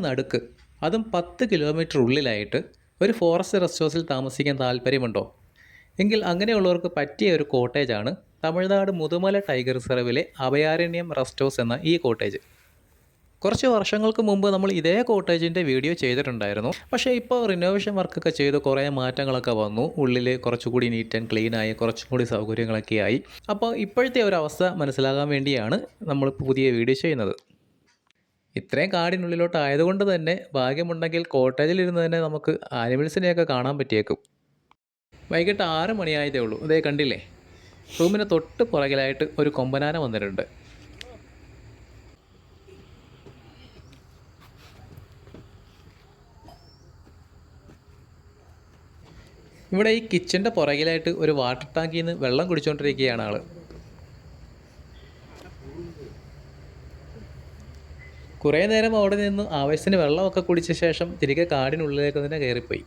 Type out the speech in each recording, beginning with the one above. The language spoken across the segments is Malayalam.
നടുക്ക്, അതും 10 കിലോമീറ്റർ ഉള്ളിലായിട്ട് ഒരു ഫോറസ്റ്റ് റെസ്റ്റ് ഹൗസിൽ താമസിക്കാൻ താല്പര്യമുണ്ടോ? എങ്കിൽ അങ്ങനെയുള്ളവർക്ക് പറ്റിയ ഒരു കോട്ടേജാണ് Tamil Nadu Mudumalai tiger റിസർവിലെ Abhayaranyam rest house എന്ന ഈ കോട്ടേജ്. കുറച്ച് വർഷങ്ങൾക്ക് മുമ്പ് നമ്മൾ ഇതേ കോട്ടേജിൻ്റെ വീഡിയോ ചെയ്തിട്ടുണ്ടായിരുന്നു. പക്ഷേ ഇപ്പോൾ റിനോവേഷൻ വർക്കൊക്കെ ചെയ്ത് കുറേ മാറ്റങ്ങളൊക്കെ വന്നു. ഉള്ളിൽ കുറച്ചുകൂടി നീറ്റ് ആൻഡ് ക്ലീൻ ആയി, കുറച്ചും കൂടി സൗകര്യങ്ങളൊക്കെ ആയി. അപ്പോൾ ഇപ്പോഴത്തെ ഒരു അവസ്ഥ മനസ്സിലാകാൻ വേണ്ടിയാണ് നമ്മൾ പുതിയ വീഡിയോ ചെയ്യുന്നത്. ഇത്രയും കാടിനുള്ളിലോട്ട് ആയതുകൊണ്ട് തന്നെ ഭാഗ്യമുണ്ടെങ്കിൽ കോട്ടേജിലിരുന്ന് തന്നെ നമുക്ക് ആനിമൽസിനെയൊക്കെ കാണാൻ പറ്റിയേക്കും. വൈകിട്ട് 6 മണിയായതേ ഉള്ളൂ. അതേ കണ്ടില്ലേ, റൂമിന് തൊട്ട് പുറകിലായിട്ട് ഒരു കൊമ്പനാന വന്നിട്ടുണ്ട്. ഇവിടെ ഈ കിച്ചൻ്റെ പുറകിലായിട്ട് ഒരു വാട്ടർ ടാങ്കിൽ നിന്ന് വെള്ളം കുടിച്ചുകൊണ്ടിരിക്കുകയാണ് ആൾ. കുറേ നേരം അവിടെ നിന്ന് ആവശ്യത്തിന് വെള്ളമൊക്കെ കുടിച്ച ശേഷം തിരികെ കാടിനുള്ളിലേക്ക് തന്നെ കയറിപ്പോയി.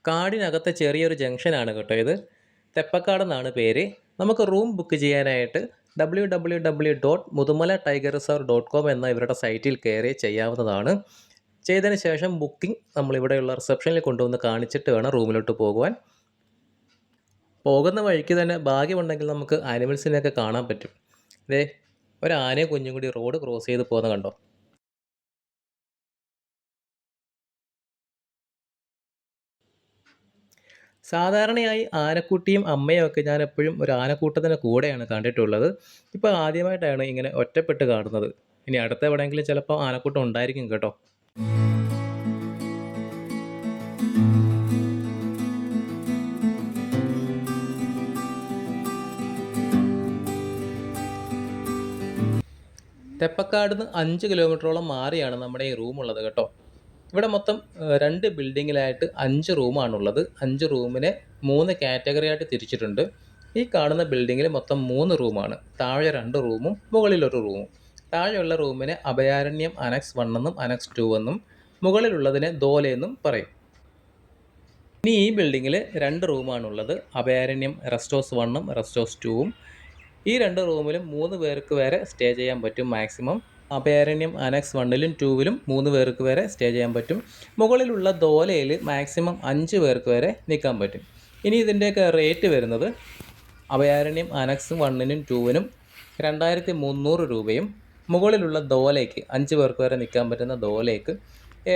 കാടിനകത്തെ ചെറിയൊരു ജംഗ്ഷനാണ് കേട്ടോ ഇത്. തെപ്പക്കാടെന്നാണ് പേര്. നമുക്ക് റൂം ബുക്ക് ചെയ്യാനായിട്ട് www.mudumalatigerreserve.com എന്ന ഇവരുടെ സൈറ്റിൽ കയറി ചെയ്യാവുന്നതാണ്. ചെയ്തതിന് ശേഷം ബുക്കിംഗ് നമ്മളിവിടെയുള്ള റിസപ്ഷനിൽ കൊണ്ടുവന്ന് കാണിച്ചിട്ട് വേണം റൂമിലോട്ട് പോകുവാൻ. പോകുന്ന വഴിക്ക് തന്നെ ഭാഗ്യമുണ്ടെങ്കിൽ നമുക്ക് ആനിമൽസിനെയൊക്കെ കാണാൻ പറ്റും. അതെ, ഒരു ആനയും കുഞ്ഞും കൂടി റോഡ് ക്രോസ് ചെയ്ത് പോകുന്ന കണ്ടോ. സാധാരണയായി ആനക്കുട്ടിയും അമ്മയും ഒക്കെ ഞാൻ എപ്പോഴും ഒരു ആനക്കൂട്ടത്തിൻ്റെ കൂടെയാണ് കണ്ടിട്ടുള്ളത്. ഇപ്പോൾ ആദ്യമായിട്ടാണ് ഇങ്ങനെ ഒറ്റപ്പെട്ട് കാണുന്നത്. ഇനി അടുത്ത എവിടെയെങ്കിലും ചിലപ്പോൾ ആനക്കൂട്ടം ഉണ്ടായിരിക്കും കേട്ടോ. തെപ്പക്കാടിന്ന് 5 കിലോമീറ്ററോളം മാറിയാണ് നമ്മുടെ ഈ റൂമുള്ളത് കേട്ടോ. ഇവിടെ മൊത്തം 2 ബിൽഡിങ്ങിലായിട്ട് 5 റൂമാണുള്ളത്. 5 റൂമിനെ 3 കാറ്റഗറി ആയിട്ട് തിരിച്ചിട്ടുണ്ട്. ഈ കാണുന്ന ബിൽഡിങ്ങിൽ മൊത്തം 3 റൂമാണ്. താഴെ 2 റൂമും മുകളിലൊരു റൂമും. താഴെയുള്ള റൂമിനെ അഭയാരണ്യം അനക്സ് 1 എന്നും അനക്സ് 2 എന്നും മുകളിലുള്ളതിനെ ദോലെ എന്നും പറയും. ഇനി ഈ ബിൽഡിങ്ങിൽ 2 റൂമാണുള്ളത്. Abhayaranyam rest house 1ഉം rest house 2ഉം. ഈ 2 റൂമിലും 3 പേർക്ക് വരെ സ്റ്റേ ചെയ്യാൻ പറ്റും മാക്സിമം. അഭയാരണ്യം അനക്സ് 1ലും 2ലും 3 പേർക്ക് വരെ സ്റ്റേ ചെയ്യാൻ പറ്റും. മുകളിലുള്ള ദോലയിൽ മാക്സിമം 5 പേർക്ക് വരെ നിൽക്കാൻ പറ്റും. ഇനി ഇതിൻ്റെയൊക്കെ റേറ്റ് വരുന്നത് അഭയാരണ്യം അനക്സ് 1നും 2നും 2300 രൂപയും മുകളിലുള്ള ദോലയ്ക്ക് 5 പേർക്ക് വരെ നിൽക്കാൻ പറ്റുന്ന ദോലയ്ക്ക്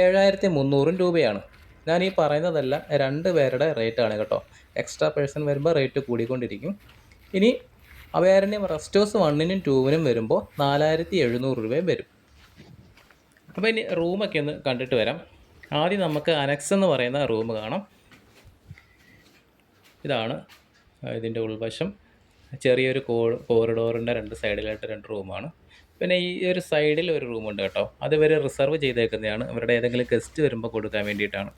7300 രൂപയാണ്. ഞാൻ ഈ പറയുന്നതല്ല 2 പേരുടെ റേറ്റാണ് കേട്ടോ. എക്സ്ട്രാ പേഴ്സൺ വരുമ്പോൾ റേറ്റ് കൂടിക്കൊണ്ടിരിക്കും. ഇനി അഭയാരണ്യം റെസ്റ്റ് ഹൗസ് 1നും 2നും വരുമ്പോൾ 4700 രൂപയും വരും. അപ്പോൾ ഇനി റൂമൊക്കെ ഒന്ന് കണ്ടിട്ട് വരാം. ആദ്യം നമുക്ക് അനക്സ് എന്ന് പറയുന്ന റൂം കാണാം. ഇതാണ് ഇതിൻ്റെ ഉൾവശം. ചെറിയൊരു കോറിഡോറിൻ്റെ 2 സൈഡിലായിട്ട് 2 റൂമാണ്. പിന്നെ ഈ ഒരു സൈഡിൽ ഒരു റൂമുണ്ട് കേട്ടോ. അത് ഇവർ റിസർവ് ചെയ്തേക്കുന്നതാണ്. അവരുടെ ഏതെങ്കിലും ഗസ്റ്റ് വരുമ്പോൾ കൊടുക്കാൻ വേണ്ടിയിട്ടാണ്.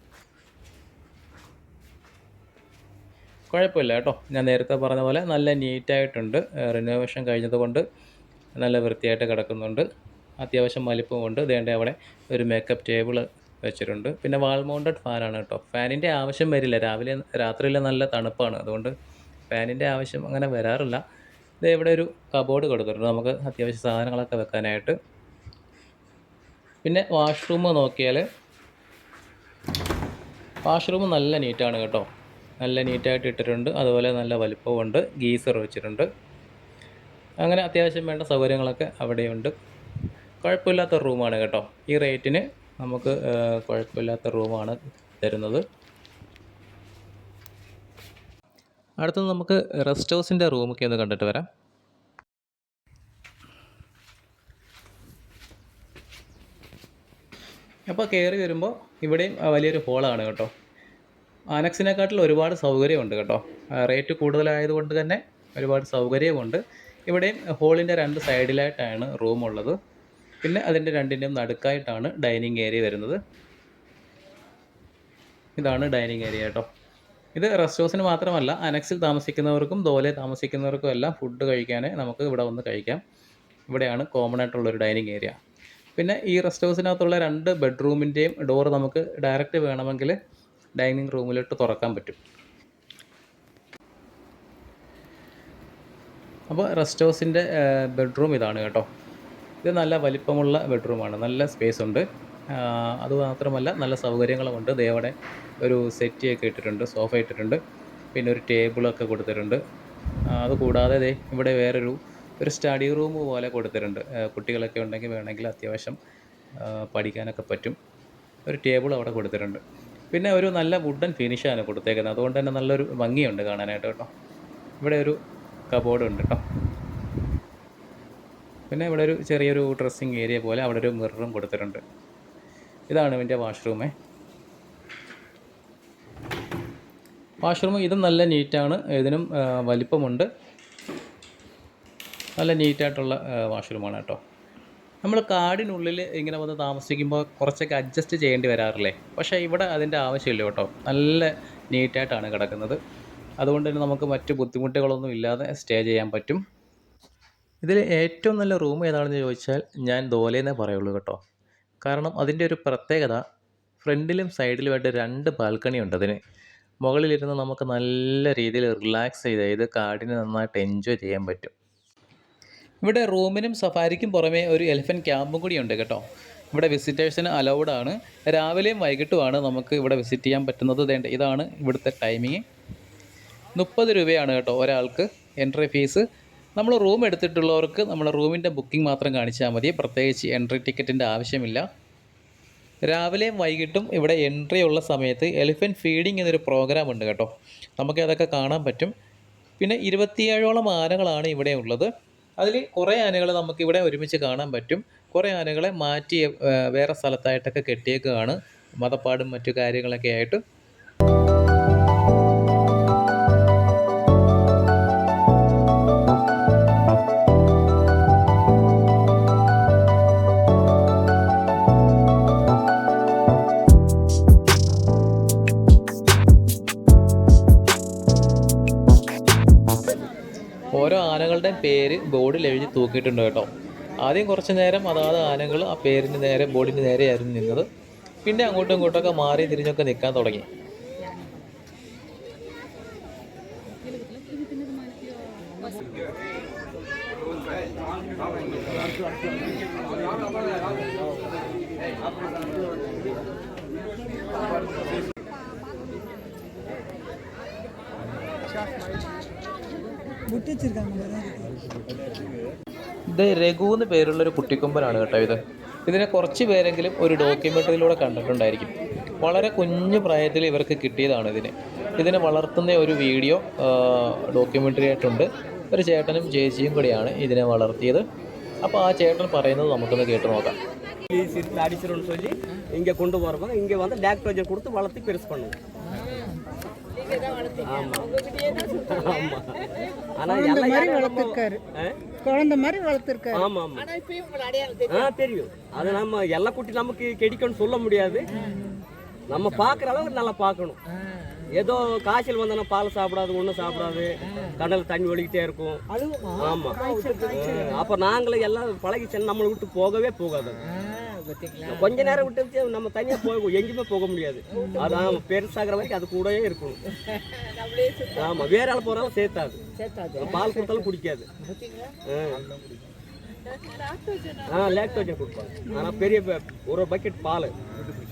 കുഴപ്പമില്ല കേട്ടോ. ഞാൻ നേരത്തെ പറഞ്ഞ പോലെ നല്ല നീറ്റായിട്ടുണ്ട്. റിനോവേഷൻ കഴിഞ്ഞതുകൊണ്ട് നല്ല വൃത്തിയായിട്ട് കിടക്കുന്നുണ്ട്. അത്യാവശ്യം വലിപ്പമുണ്ട്. ദേണ്ടേ അവിടെ ഒരു മേക്കപ്പ് ടേബിൾ വെച്ചിട്ടുണ്ട്. പിന്നെ വാൾ മൗണ്ടഡ് ഫാനാണ് കേട്ടോ. ഫാനിൻ്റെ ആവശ്യം വരില്ല. രാത്രിയിൽ നല്ല തണുപ്പാണ്. അതുകൊണ്ട് ഫാനിൻ്റെ ആവശ്യം അങ്ങനെ വരാറില്ല. ഇത് ഇവിടെ ഒരു കബോർഡ് കൊടുത്തിട്ടുണ്ട് നമുക്ക് അത്യാവശ്യം സാധനങ്ങളൊക്കെ വെക്കാനായിട്ട്. പിന്നെ വാഷ്റൂം നോക്കിയാൽ വാഷ്റൂം നല്ല നീറ്റാണ് കേട്ടോ. നല്ല നീറ്റായിട്ട് ഇട്ടിട്ടുണ്ട്. അതുപോലെ നല്ല വലിപ്പമുണ്ട്. ഗീസർ വെച്ചിട്ടുണ്ട്. അങ്ങനെ അത്യാവശ്യം വേണ്ട സൗകര്യങ്ങളൊക്കെ അവിടെയുണ്ട്. കുഴപ്പമില്ലാത്ത റൂമാണ് കേട്ടോ. ഈ റേറ്റിന് നമുക്ക് കുഴപ്പമില്ലാത്ത റൂമാണ് തരുന്നത്. അടുത്തത് നമുക്ക് റെസ്റ്റ് ഹൗസിൻ്റെ റൂമൊക്കെ ഒന്ന് കണ്ടിട്ട് വരാം. അപ്പോൾ കയറി വരുമ്പോൾ ഇവിടെയും വലിയൊരു ഹോളാണ് കേട്ടോ. അനക്സിനെക്കാട്ടിൽ ഒരുപാട് സൗകര്യമുണ്ട് കേട്ടോ. റേറ്റ് കൂടുതലായതുകൊണ്ട് തന്നെ ഒരുപാട് സൗകര്യമുണ്ട്. ഇവിടെയും ഹോളിൻ്റെ 2 സൈഡിലായിട്ടാണ് റൂമുള്ളത്. പിന്നെ അതിൻ്റെ 2ൻ്റെയും നടുക്കായിട്ടാണ് ഡൈനിങ് ഏരിയ വരുന്നത്. ഇതാണ് ഡൈനിങ് ഏരിയ കേട്ടോ. ഇത് റെസ്റ്റ് ഹൗസിന് മാത്രമല്ല, അനക്സിൽ താമസിക്കുന്നവർക്കും ദോലെ താമസിക്കുന്നവർക്കും എല്ലാം ഫുഡ് കഴിക്കാൻ നമുക്ക് ഇവിടെ വന്ന് കഴിക്കാം. ഇവിടെയാണ് കോമൺ ആയിട്ടുള്ളൊരു ഡൈനിങ് ഏരിയ. പിന്നെ ഈ റെസ്റ്റ് ഹൗസിനകത്തുള്ള 2 ബെഡ്റൂമിൻ്റെയും ഡോറ് നമുക്ക് ഡയറക്റ്റ് വേണമെങ്കിൽ ഡൈനിങ് റൂമിലോട്ട് തുറക്കാൻ പറ്റും. അപ്പോൾ റെസ്റ്റ് ഹൗസിൻ്റെ ബെഡ്റൂം ഇതാണ് കേട്ടോ. ഇത് നല്ല വലിപ്പമുള്ള ബെഡ്റൂമാണ്. നല്ല സ്പേസ് ഉണ്ട്. അതുമാത്രമല്ല നല്ല സൗകര്യങ്ങളുമുണ്ട്. ദേ അവിടെ ഒരു സെറ്റിയൊക്കെ ഇട്ടിട്ടുണ്ട്, സോഫ ഇട്ടിട്ടുണ്ട്. പിന്നെ ഒരു ടേബിളൊക്കെ കൊടുത്തിട്ടുണ്ട്. അതുകൂടാതെ ദേ ഇവിടെ ഒരു സ്റ്റഡി റൂം പോലെ കൊടുത്തിട്ടുണ്ട്. കുട്ടികളൊക്കെ ഉണ്ടെങ്കിൽ വേണമെങ്കിൽ അത്യാവശ്യം പഠിക്കാനൊക്കെ പറ്റും. ഒരു ടേബിൾ അവിടെ കൊടുത്തിട്ടുണ്ട്. പിന്നെ ഒരു നല്ല വുഡൻ ഫിനിഷാണ് കൊടുത്തേക്കുന്നത്. അതുകൊണ്ട് തന്നെ നല്ലൊരു ഭംഗിയുണ്ട് കാണാനായിട്ട് കേട്ടോ. ഇവിടെ ഒരു കബോർഡ് ഉണ്ട് കേട്ടോ. പിന്നെ ഇവിടെ ഒരു ചെറിയൊരു ഡ്രസ്സിങ് ഏരിയ പോലെ അവിടെ ഒരു മിററും കൊടുത്തിട്ടുണ്ട്. ഇതാണ് ഇതിൻ്റെ വാഷ്റൂമേ. വാഷ്റൂം ഇതും നല്ല നീറ്റാണ്. ഇതിനും വലിപ്പമുണ്ട്. നല്ല നീറ്റായിട്ടുള്ള വാഷ്റൂമാണ് കേട്ടോ. നമ്മൾ കാടിനുള്ളിൽ ഇങ്ങനെ വന്ന് താമസിക്കുമ്പോൾ കുറച്ചൊക്കെ അഡ്ജസ്റ്റ് ചെയ്യേണ്ടി വരാറില്ലേ? പക്ഷേ ഇവിടെ അതിൻ്റെ ആവശ്യമില്ല കേട്ടോ. നല്ല നീറ്റായിട്ടാണ് കിടക്കുന്നത്. അതുകൊണ്ട് തന്നെ നമുക്ക് മറ്റ് ബുദ്ധിമുട്ടുകളൊന്നും ഇല്ലാതെ സ്റ്റേ ചെയ്യാൻ പറ്റും. ഇതിൽ ഏറ്റവും നല്ല റൂം ഏതാണെന്ന് ചോദിച്ചാൽ ഞാൻ ദോലെന്നേ പറയുള്ളൂ കേട്ടോ. കാരണം അതിൻ്റെ ഒരു പ്രത്യേകത, ഫ്രണ്ടിലും സൈഡിലുമായിട്ട് 2 ബാൽക്കണി ഉണ്ട് അതിന്. മുകളിലിരുന്ന് നമുക്ക് നല്ല രീതിയിൽ റിലാക്സ് ചെയ്ത് കാടിനെ നന്നായിട്ട് എൻജോയ് ചെയ്യാൻ പറ്റും. ഇവിടെ റൂമിനും സഫാരിക്കും പുറമേ ഒരു എലിഫൻറ്റ് ക്യാമ്പും കൂടി ഉണ്ട് കേട്ടോ. ഇവിടെ വിസിറ്റേഴ്സിന് അലൗഡ് ആണ്. രാവിലെയും വൈകിട്ടുമാണ് നമുക്ക് ഇവിടെ വിസിറ്റ് ചെയ്യാൻ പറ്റുന്നത്. ഇതാണ് ഇവിടുത്തെ ടൈമിങ്. 30 രൂപയാണ് കേട്ടോ ഒരാൾക്ക് എൻട്രി ഫീസ്. നമ്മൾ റൂം എടുത്തിട്ടുള്ളവർക്ക് നമ്മുടെ റൂമിൻ്റെ ബുക്കിംഗ് മാത്രം കാണിച്ചാൽ മതി. പ്രത്യേകിച്ച് എൻട്രി ടിക്കറ്റിൻ്റെ ആവശ്യമില്ല. രാവിലെയും വൈകിട്ടും ഇവിടെ എൻട്രി ഉള്ള സമയത്ത് എലിഫൻറ്റ് ഫീഡിങ് എന്നൊരു പ്രോഗ്രാം ഉണ്ട് കേട്ടോ. നമുക്ക് അതൊക്കെ കാണാൻ പറ്റും. പിന്നെ 27ഓളം ആനകളാണ് ഇവിടെ ഉള്ളത്. അതിൽ കുറേ ആനകൾ നമുക്കിവിടെ ഒരുമിച്ച് കാണാൻ പറ്റും. കുറേ ആനകളെ മാറ്റി വേറെ സ്ഥലത്തായിട്ടൊക്കെ കെട്ടിയേക്കുകയാണ്, മതപ്പാടും മറ്റു കാര്യങ്ങളൊക്കെ ആയിട്ട്. ഓരോ ആനകളുടെയും പേര് ബോർഡിൽ എഴുതി തൂക്കിയിട്ടുണ്ട് കേട്ടോ. ആദ്യം കുറച്ച് നേരം അതാത് ആനകൾ ആ പേരിന് നേരെ, ബോർഡിന് നേരെയായിരുന്നു നിന്നത്. പിന്നെ അങ്ങോട്ടും ഇങ്ങോട്ടൊക്കെ മാറി തിരിഞ്ഞൊക്കെ നിൽക്കാൻ തുടങ്ങി. ഇത് രഘു എന്ന് പേരുള്ളൊരു കുട്ടിക്കൊമ്പനാണ് കേട്ടോ. ഇതിനെ കുറച്ച് പേരെങ്കിലും ഒരു ഡോക്യുമെൻ്ററിയിലൂടെ കണ്ടിട്ടുണ്ടായിരിക്കും. വളരെ കുഞ്ഞു പ്രായത്തിൽ ഇവർക്ക് കിട്ടിയതാണ് ഇതിനെ വളർത്തുന്ന ഒരു വീഡിയോ ഡോക്യുമെൻ്ററി ആയിട്ടുണ്ട്. ഒരു ചേട്ടനും ചേച്ചിയും കൂടിയാണ് ഇതിനെ വളർത്തിയത്. അപ്പോൾ ആ ചേട്ടൻ പറയുന്നത് നമുക്കൊന്ന് കേട്ട് നോക്കാം. அடிச்சிரும்னு சொல்லி இங்கே கொண்டு போகிறப்ப இங்கே வந்து லாக்டோஜன் கொடுத்து வளர்த்து பெருசு பண்ணுவோம். குழந்தை மாதிரி வளர்த்துருக்காரு. ஆமா ஆமா தெரியும். அது நம்ம எல்லா குட்டி நமக்கு கிடைக்கும்னு சொல்ல முடியாது. நம்ம பார்க்குற அளவுக்கு நல்லா பார்க்கணும். ஏதோ காய்ச்சல் வந்தோன்னா பால் சாப்பிடாது, ஒன்றும் சாப்பிடாது, கடல் தண்ணி ஒழிக்கிட்டே இருக்கும். ஆமாம். அப்போ நாங்களும் எல்லாம் பழகிச்சேன்னு நம்மளை விட்டு போகவே போகாது. கொஞ்ச நேரம் விட்டு நம்ம தனியாக போக எங்கேயுமே போக முடியாது. அதான் பெருசாகிற வரைக்கும் அது கூடவே இருக்கணும். ஆமாம், வேற ஆள் போகிறாலும் சேர்த்தாது, பால் கொடுத்தாலும் குடிக்காது. லாக்டோஜன் கொடுப்பாங்க. ஆனால் பெரிய ஒரு பக்கெட் பால்,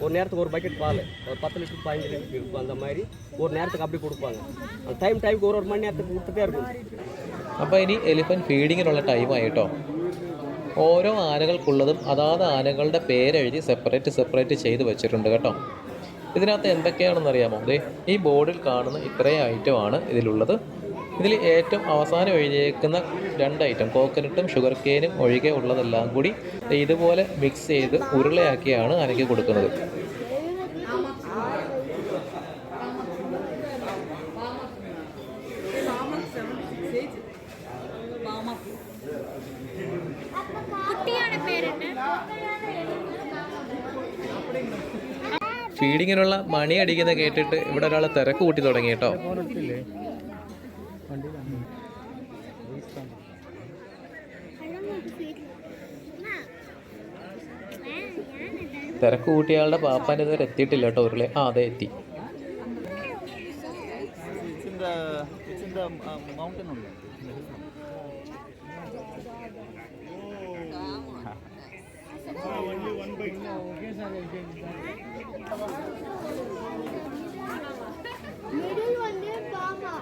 ஒரு நேரத்துக்கு ஒரு பக்கெட் பால், ஒரு 10 லிட்டர் 15 லிட்டர் இருக்கும். அந்த மாதிரி ஒரு நேரத்துக்கு அப்படி கொடுப்பாங்க. அந்த டைமுக்கு ஒரு மணி நேரத்துக்கு கொடுத்துட்டே இருக்கும். അപ്പോൾ ഇനി എലിഫൻറ്റ് ഫീഡിങ്ങിനുള്ള ടൈമായിട്ടോ. ഓരോ ആനകൾക്കുള്ളതും അതാത് ആനകളുടെ പേരെഴുതി സെപ്പറേറ്റ് ചെയ്ത് വെച്ചിട്ടുണ്ട് കേട്ടോ. ഇതിനകത്ത് എന്തൊക്കെയാണെന്ന് അറിയാമോ? ഈ ബോർഡിൽ കാണുന്ന ഇത്രയും ഐറ്റമാണ് ഇതിലുള്ളത്. ഇതിൽ ഏറ്റവും അവസാനം എഴുതിയേക്കുന്ന 2 ഐറ്റം, കോക്കനട്ടും ഷുഗർ കെയിനും ഒഴികെ ഉള്ളതെല്ലാം കൂടി ഇതുപോലെ മിക്സ് ചെയ്ത് ഉരുളയാക്കിയാണ് ആനയ്ക്ക് കൊടുക്കുന്നത്. ഫീഡിങ്ങിനുള്ള മണി അടിക്കുന്ന കേട്ടിട്ട് ഇവിടെ ഒരാൾ തിരക്ക് കൂട്ടി തുടങ്ങി കേട്ടോ. തിരക്ക് കൂട്ടിയാളുടെ പാപ്പാൻ്റെ ഇതുവരെ എത്തിയിട്ടില്ല കേട്ടോ. ഉരുളെ അതെ എത്തി. మిడిల్ వన్ బామా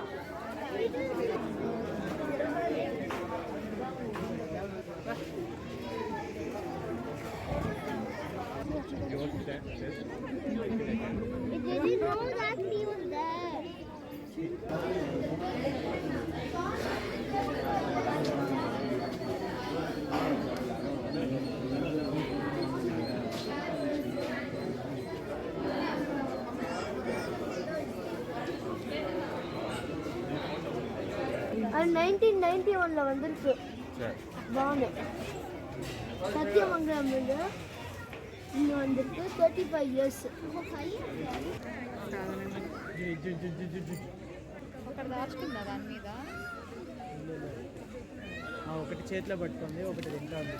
It didn't know that he was there. அது 1991 வந்திருக்கு பாம்பு சத்தியமங்கலம் இங்கே வந்திருக்கு 35 years. ఒకటి దాచుకుందా దాని మీద ఒకటి చేతిలో పట్టుకుంది, ఒకటి తింటా ఉంది.